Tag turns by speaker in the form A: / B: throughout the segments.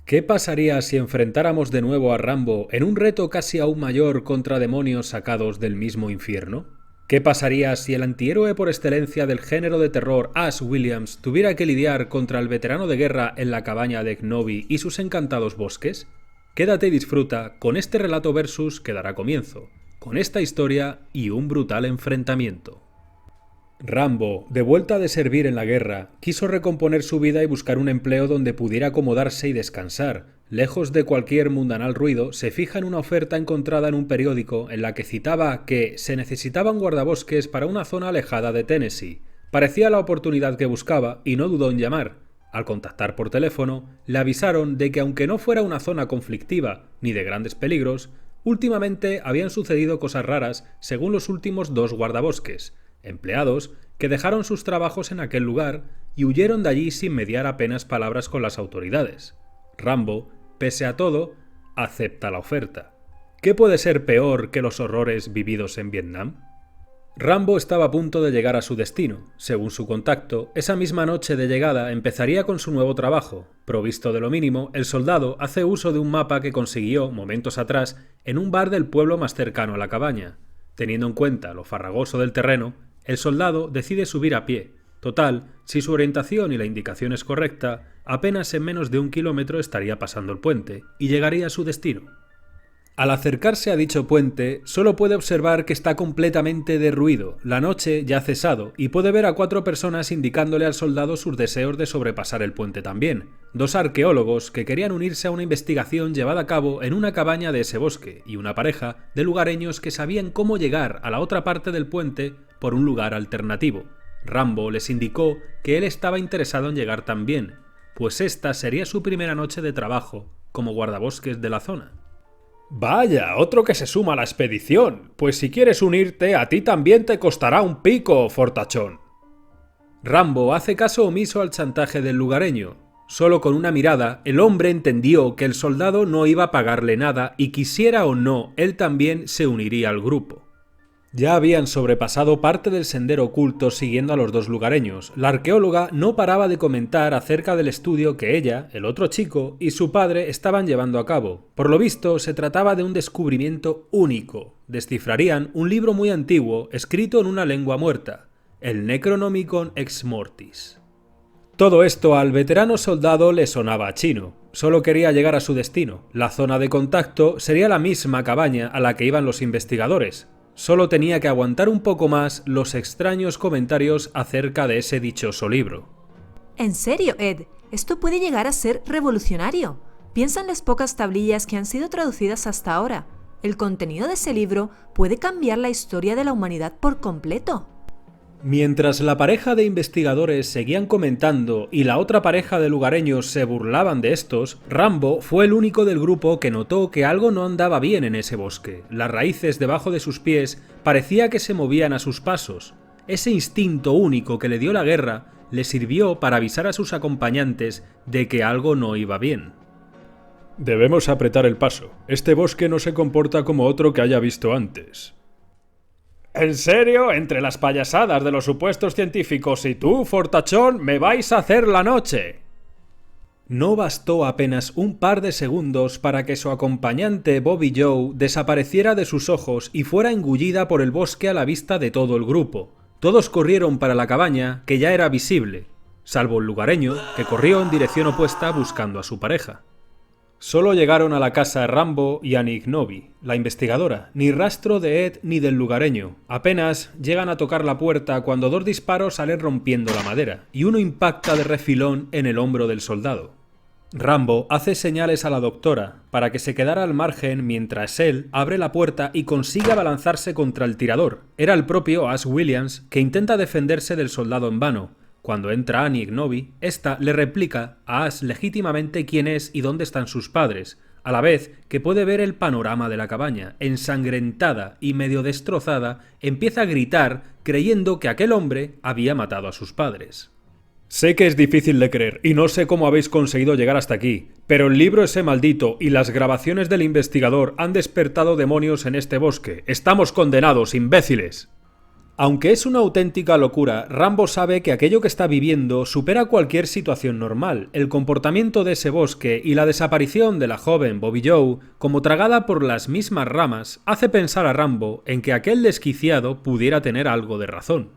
A: ¿Qué pasaría si enfrentáramos de nuevo a Rambo en un reto casi aún mayor contra demonios sacados del mismo infierno? ¿Qué pasaría si el antihéroe por excelencia del género de terror Ash Williams tuviera que lidiar contra el veterano de guerra en la cabaña de Knobi y sus encantados bosques? Quédate y disfruta con este relato versus que dará comienzo, con esta historia y un brutal enfrentamiento. Rambo, de vuelta de servir en la guerra, quiso recomponer su vida y buscar un empleo donde pudiera acomodarse y descansar. Lejos de cualquier mundanal ruido, se fija en una oferta encontrada en un periódico en la que citaba que se necesitaba un guardabosques para una zona alejada de Tennessee. Parecía la oportunidad que buscaba y no dudó en llamar. Al contactar por teléfono, le avisaron de que aunque no fuera una zona conflictiva ni de grandes peligros, últimamente habían sucedido cosas raras según los últimos dos guardabosques, empleados que dejaron sus trabajos en aquel lugar y huyeron de allí sin mediar apenas palabras con las autoridades. Rambo, pese a todo, acepta la oferta. ¿Qué puede ser peor que los horrores vividos en Vietnam? Rambo estaba a punto de llegar a su destino. Según su contacto, esa misma noche de llegada empezaría con su nuevo trabajo. Provisto de lo mínimo, el soldado hace uso de un mapa que consiguió, momentos atrás, en un bar del pueblo más cercano a la cabaña. Teniendo en cuenta lo farragoso del terreno, el soldado decide subir a pie. Total, si su orientación y la indicación es correcta, apenas en menos de 1 kilómetro estaría pasando el puente y llegaría a su destino. Al acercarse a dicho puente, solo puede observar que está completamente derruido. La noche ya ha cesado y puede ver a 4 personas indicándole al soldado sus deseos de sobrepasar el puente también. 2 arqueólogos que querían unirse a una investigación llevada a cabo en una cabaña de ese bosque y una pareja de lugareños que sabían cómo llegar a la otra parte del puente por un lugar alternativo. Rambo les indicó que él estaba interesado en llegar también, pues esta sería su primera noche de trabajo como guardabosques de la zona.
B: Vaya, otro que se suma a la expedición. Pues si quieres unirte, a ti también te costará un pico, fortachón.
A: Rambo hace caso omiso al chantaje del lugareño. Solo con una mirada, el hombre entendió que el soldado no iba a pagarle nada y quisiera o no, él también se uniría al grupo. Ya habían sobrepasado parte del sendero oculto siguiendo a los 2 lugareños. La arqueóloga no paraba de comentar acerca del estudio que ella, el otro chico y su padre estaban llevando a cabo. Por lo visto, se trataba de un descubrimiento único. Descifrarían un libro muy antiguo escrito en una lengua muerta, el Necronomicon Ex Mortis. Todo esto al veterano soldado le sonaba a chino. Solo quería llegar a su destino. La zona de contacto sería la misma cabaña a la que iban los investigadores. Solo tenía que aguantar un poco más los extraños comentarios acerca de ese dichoso libro.
C: En serio, Ed, esto puede llegar a ser revolucionario. Piensa en las pocas tablillas que han sido traducidas hasta ahora. El contenido de ese libro puede cambiar la historia de la humanidad por completo.
A: Mientras la pareja de investigadores seguían comentando y la otra pareja de lugareños se burlaban de estos, Rambo fue el único del grupo que notó que algo no andaba bien en ese bosque. Las raíces debajo de sus pies parecía que se movían a sus pasos. Ese instinto único que le dio la guerra le sirvió para avisar a sus acompañantes de que algo no iba bien.
B: Debemos apretar el paso. Este bosque no se comporta como otro que haya visto antes. ¿En serio? Entre las payasadas de los supuestos científicos y tú, fortachón, me vais a hacer la noche.
A: No bastó apenas un par de segundos para que su acompañante Bobby Joe desapareciera de sus ojos y fuera engullida por el bosque a la vista de todo el grupo. Todos corrieron para la cabaña, que ya era visible, salvo el lugareño, que corrió en dirección opuesta buscando a su pareja. Solo llegaron a la casa Rambo y Annie Knobi, la investigadora, ni rastro de Ed ni del lugareño. Apenas llegan a tocar la puerta cuando 2 disparos salen rompiendo la madera, y uno impacta de refilón en el hombro del soldado. Rambo hace señales a la doctora para que se quedara al margen mientras él abre la puerta y consigue abalanzarse contra el tirador. Era el propio Ash Williams que intenta defenderse del soldado en vano. Cuando entra Annie Knobi, esta le replica a Ash legítimamente quién es y dónde están sus padres, a la vez que puede ver el panorama de la cabaña. Ensangrentada y medio destrozada, empieza a gritar creyendo que aquel hombre había matado a sus padres.
B: Sé que es difícil de creer y no sé cómo habéis conseguido llegar hasta aquí, pero el libro ese maldito y las grabaciones del investigador han despertado demonios en este bosque. ¡Estamos condenados, imbéciles!
A: Aunque es una auténtica locura, Rambo sabe que aquello que está viviendo supera cualquier situación normal. El comportamiento de ese bosque y la desaparición de la joven Bobby Joe, como tragada por las mismas ramas, hace pensar a Rambo en que aquel desquiciado pudiera tener algo de razón.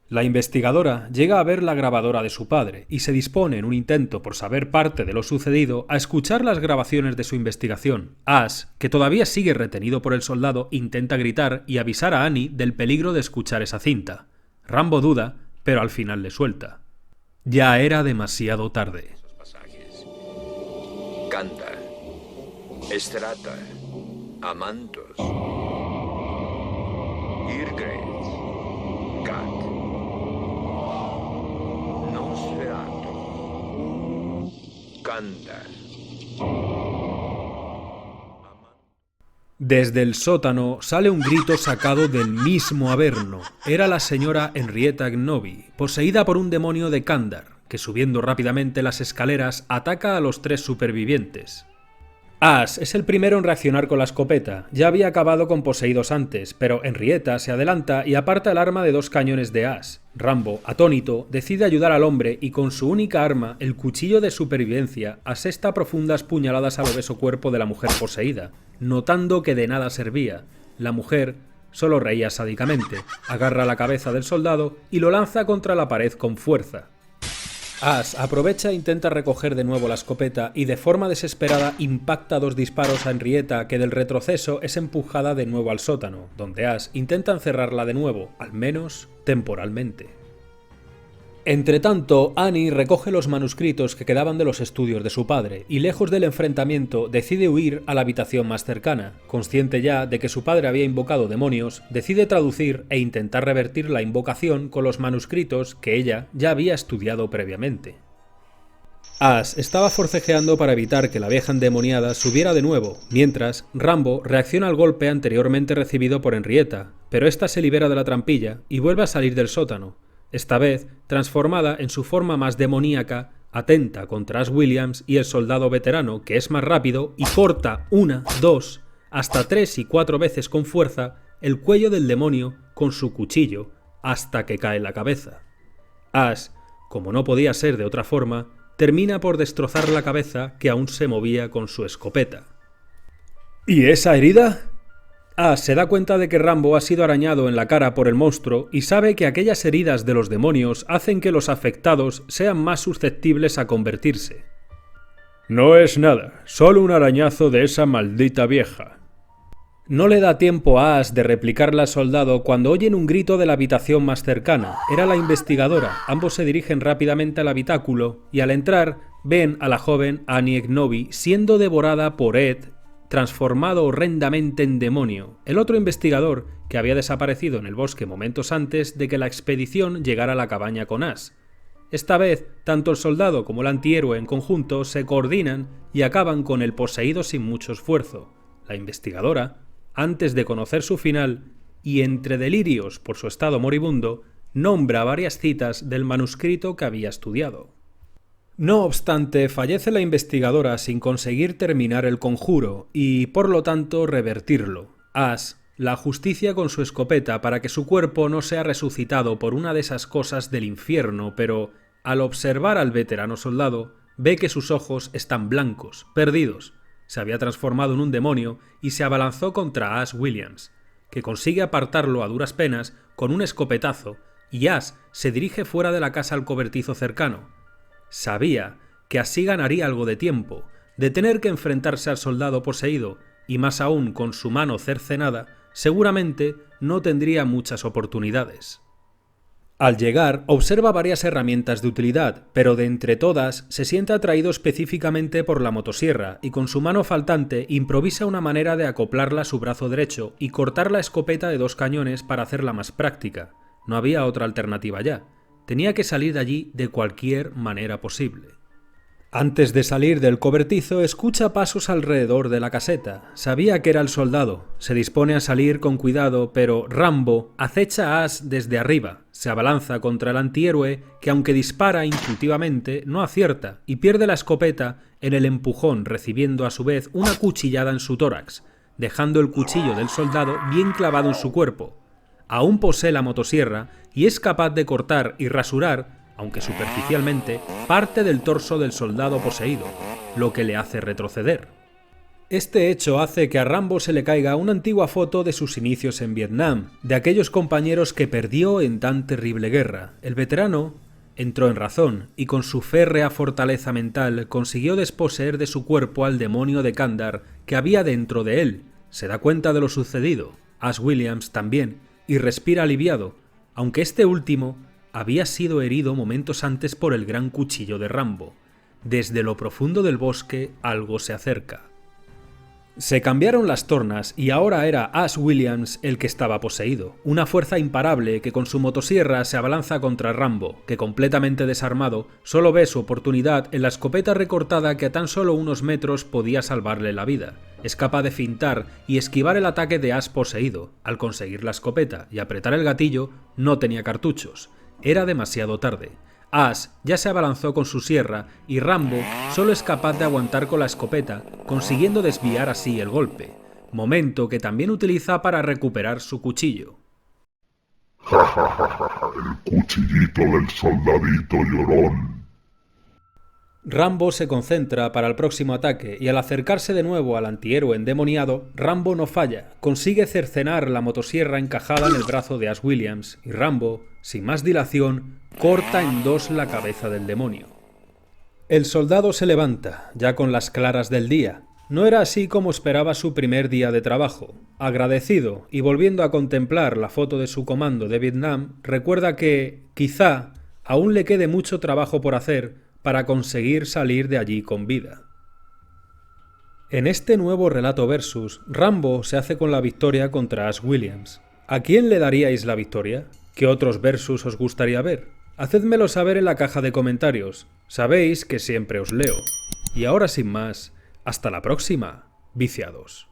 A: La investigadora llega a ver la grabadora de su padre y se dispone, en un intento por saber parte de lo sucedido, a escuchar las grabaciones de su investigación. Ash, que todavía sigue retenido por el soldado, intenta gritar y avisar a Annie del peligro de escuchar esa cinta. Rambo duda, pero al final le suelta. Ya era demasiado tarde.
D: Canta, Estrata, Amantos, Irgres, Cat, Nosferatu, Canta.
A: Desde el sótano sale un grito sacado del mismo Averno. Era la señora Henrietta Gnobi, poseída por un demonio de Kandar, que subiendo rápidamente las escaleras ataca a los 3 supervivientes. Ash es el primero en reaccionar con la escopeta. Ya había acabado con poseídos antes, pero Henrietta se adelanta y aparta el arma de 2 cañones de Ash. Rambo, atónito, decide ayudar al hombre y con su única arma, el cuchillo de supervivencia, asesta profundas puñaladas al obeso cuerpo de la mujer poseída. Notando que de nada servía, la mujer solo reía sádicamente, agarra la cabeza del soldado y lo lanza contra la pared con fuerza. Ash aprovecha e intenta recoger de nuevo la escopeta y de forma desesperada impacta 2 disparos a Henrietta, que del retroceso es empujada de nuevo al sótano, donde Ash intenta encerrarla de nuevo, al menos temporalmente. Entretanto, Annie recoge los manuscritos que quedaban de los estudios de su padre y, lejos del enfrentamiento, decide huir a la habitación más cercana. Consciente ya de que su padre había invocado demonios, decide traducir e intentar revertir la invocación con los manuscritos que ella ya había estudiado previamente. Ash estaba forcejeando para evitar que la vieja endemoniada subiera de nuevo, mientras Rambo reacciona al golpe anteriormente recibido por Henrietta, pero ésta se libera de la trampilla y vuelve a salir del sótano. Esta vez transformada en su forma más demoníaca, atenta contra Ash Williams y el soldado veterano, que es más rápido, y corta 1, 2, hasta 3 y 4 veces con fuerza el cuello del demonio con su cuchillo, hasta que cae la cabeza. Ash, como no podía ser de otra forma, termina por destrozar la cabeza, que aún se movía con su escopeta. ¿Y esa herida? Ash se da cuenta de que Rambo ha sido arañado en la cara por el monstruo y sabe que aquellas heridas de los demonios hacen que los afectados sean más susceptibles a convertirse.
B: No es nada, solo un arañazo de esa maldita vieja.
A: No le da tiempo a Ash de replicarle al soldado cuando oyen un grito de la habitación más cercana. Era la investigadora. Ambos se dirigen rápidamente al habitáculo y al entrar ven a la joven Annie Gnobi siendo devorada por Ed, transformado horrendamente en demonio, el otro investigador que había desaparecido en el bosque momentos antes de que la expedición llegara a la cabaña con Ash. Esta vez, tanto el soldado como el antihéroe en conjunto se coordinan y acaban con el poseído sin mucho esfuerzo. La investigadora, antes de conocer su final, y entre delirios por su estado moribundo, nombra varias citas del manuscrito que había estudiado. No obstante, fallece la investigadora sin conseguir terminar el conjuro y, por lo tanto, revertirlo. Ash la justicia con su escopeta para que su cuerpo no sea resucitado por una de esas cosas del infierno, pero, al observar al veterano soldado, ve que sus ojos están blancos, perdidos. Se había transformado en un demonio y se abalanzó contra Ash Williams, que consigue apartarlo a duras penas con un escopetazo, y Ash se dirige fuera de la casa al cobertizo cercano. Sabía que así ganaría algo de tiempo, de tener que enfrentarse al soldado poseído, y más aún con su mano cercenada, seguramente no tendría muchas oportunidades. Al llegar, observa varias herramientas de utilidad, pero de entre todas se siente atraído específicamente por la motosierra y con su mano faltante improvisa una manera de acoplarla a su brazo derecho y cortar la escopeta de 2 cañones para hacerla más práctica. No había otra alternativa ya. Tenía que salir de allí de cualquier manera posible. Antes de salir del cobertizo, escucha pasos alrededor de la caseta. Sabía que era el soldado. Se dispone a salir con cuidado, pero Rambo acecha a Ash desde arriba. Se abalanza contra el antihéroe, que aunque dispara intuitivamente, no acierta y pierde la escopeta en el empujón, recibiendo a su vez una cuchillada en su tórax, dejando el cuchillo del soldado bien clavado en su cuerpo. aún posee la motosierra y es capaz de cortar y rasurar, aunque superficialmente, parte del torso del soldado poseído, lo que le hace retroceder. Este hecho hace que a Rambo se le caiga una antigua foto de sus inicios en Vietnam, de aquellos compañeros que perdió en tan terrible guerra. El veterano entró en razón y con su férrea fortaleza mental consiguió desposeer de su cuerpo al demonio de Kandar que había dentro de él. Se da cuenta de lo sucedido, Ash Williams también, y respira aliviado, aunque este último había sido herido momentos antes por el gran cuchillo de Rambo. Desde lo profundo del bosque algo se acerca. Se cambiaron las tornas y ahora era Ash Williams el que estaba poseído, una fuerza imparable que con su motosierra se abalanza contra Rambo, que completamente desarmado solo ve su oportunidad en la escopeta recortada que a tan solo unos metros podía salvarle la vida. Es capaz de fintar y esquivar el ataque de Ash poseído. Al conseguir la escopeta y apretar el gatillo, no tenía cartuchos. Era demasiado tarde. Ash ya se abalanzó con su sierra y Rambo solo es capaz de aguantar con la escopeta, consiguiendo desviar así el golpe, momento que también utiliza para recuperar su cuchillo.
E: El cuchillito del soldadito llorón.
A: Rambo se concentra para el próximo ataque y al acercarse de nuevo al antihéroe endemoniado, Rambo no falla, consigue cercenar la motosierra encajada en el brazo de Ash Williams y Rambo, sin más dilación, corta en dos la cabeza del demonio. El soldado se levanta, ya con las claras del día. No era así como esperaba su primer día de trabajo. Agradecido y volviendo a contemplar la foto de su comando de Vietnam, recuerda que, quizá, aún le quede mucho trabajo por hacer para conseguir salir de allí con vida. En este nuevo relato versus, Rambo se hace con la victoria contra Ash Williams. ¿A quién le daríais la victoria? ¿Qué otros versus os gustaría ver? Hacedmelo saber en la caja de comentarios. Sabéis que siempre os leo. Y ahora sin más, hasta la próxima, viciados.